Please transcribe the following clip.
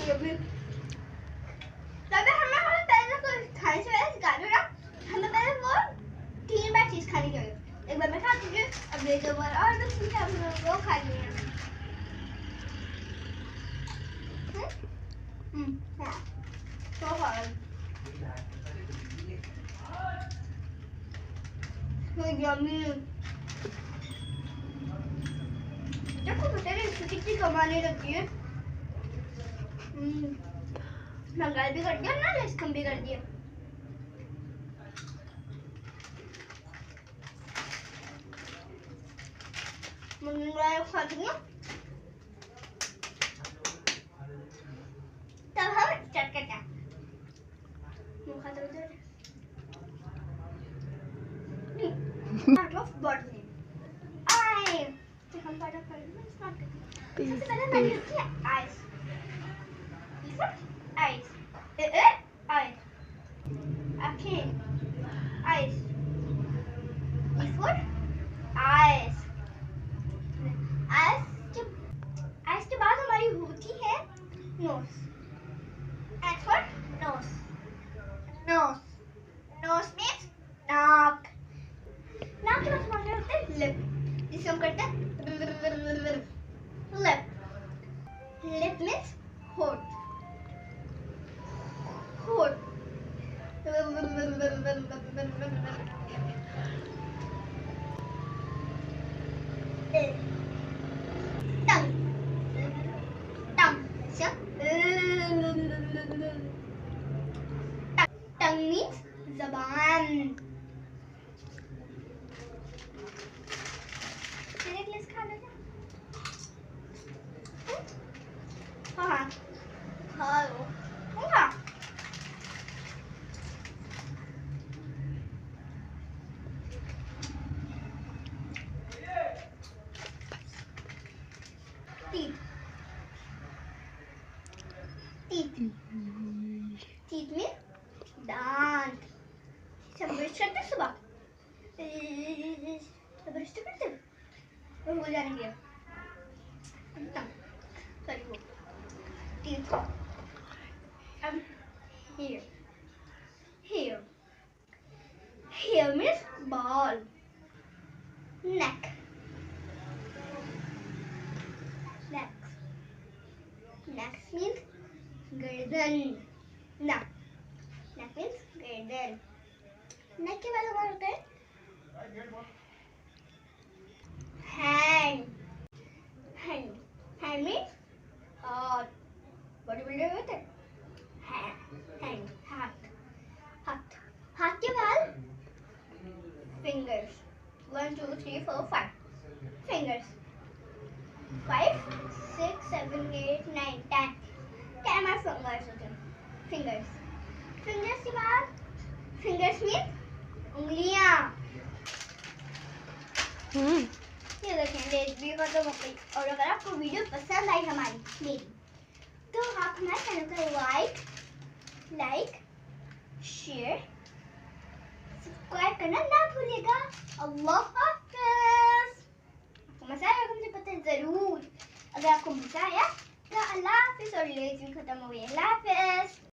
ये भी तब हमें पहले तो खाने से पहले सिखा दो ना, हमें पहले वो 3 बार चीज खानी चाहिए। एक बार मैं खाती हूँ, अब ये 2 बार और दूसरी हम वो खानी है। हाँ तो यम्मी। देखो पता नहीं इसको कितनी कमाने लगी है। महंगाई भी कर दिया ना, लेस कम भी कर दिया। महंगाई खा दूंगा तब हम स्टार्ट करते हैं। Part of body. हम part of body में start करते हैं। सबसे पहले मैंने लिखी है eyes. Eyes. Eyes. आँखें. Eyes. Before eyes. Eyes के बाद हमारी होती है nose. And for nose. Nose. Nose means नाक. नाक के बाद हमारे होते हैं लिप, जिसे हम करते हैं लिप. लिप मीन्स होठ. होठ. टंग. टंग. टंग मीन्स जबान. हाँ हेलो हाँ teeth. Teeth. Teeth means दांत. सब ब्रश करते हैं सुबह. ब्रश तो करते हैं. वो हो जाएंगे. Sorry वो. Teeth. Here. Here. Here means ball. Neck. Neck. Neck means गर्दन. Neck. Neck means गर्दन. Neck के बाद हमारा होता है hand. Hand. Hand means हाथ. बॉडी बिल्डर होते हैं. Hand. हाथ. हाथ. हाथ के बाद fingers. 1 2 3 4 5 fingers. 5 6 7 8 9 10. 10 हमारे fingers होते हैं. Fingers. Fingers के बाद fingers means उंगलियां. ये देखें रेसिपी खत्म हो गई. और अगर आपको वीडियो पसंद आई हमारी मेरी, तो आप हमारे चैनल को लाइक शेयर सब्सक्राइब करना ना भूलिएगा. अल्लाह हाफ़िज़. आपको मजा आया मुझे पता है जरूर. अगर आपको मजा आया तो अल्लाह हाफ़िज़. और रेसिपी खत्म हो गई. अल्लाह हाफ़िज़.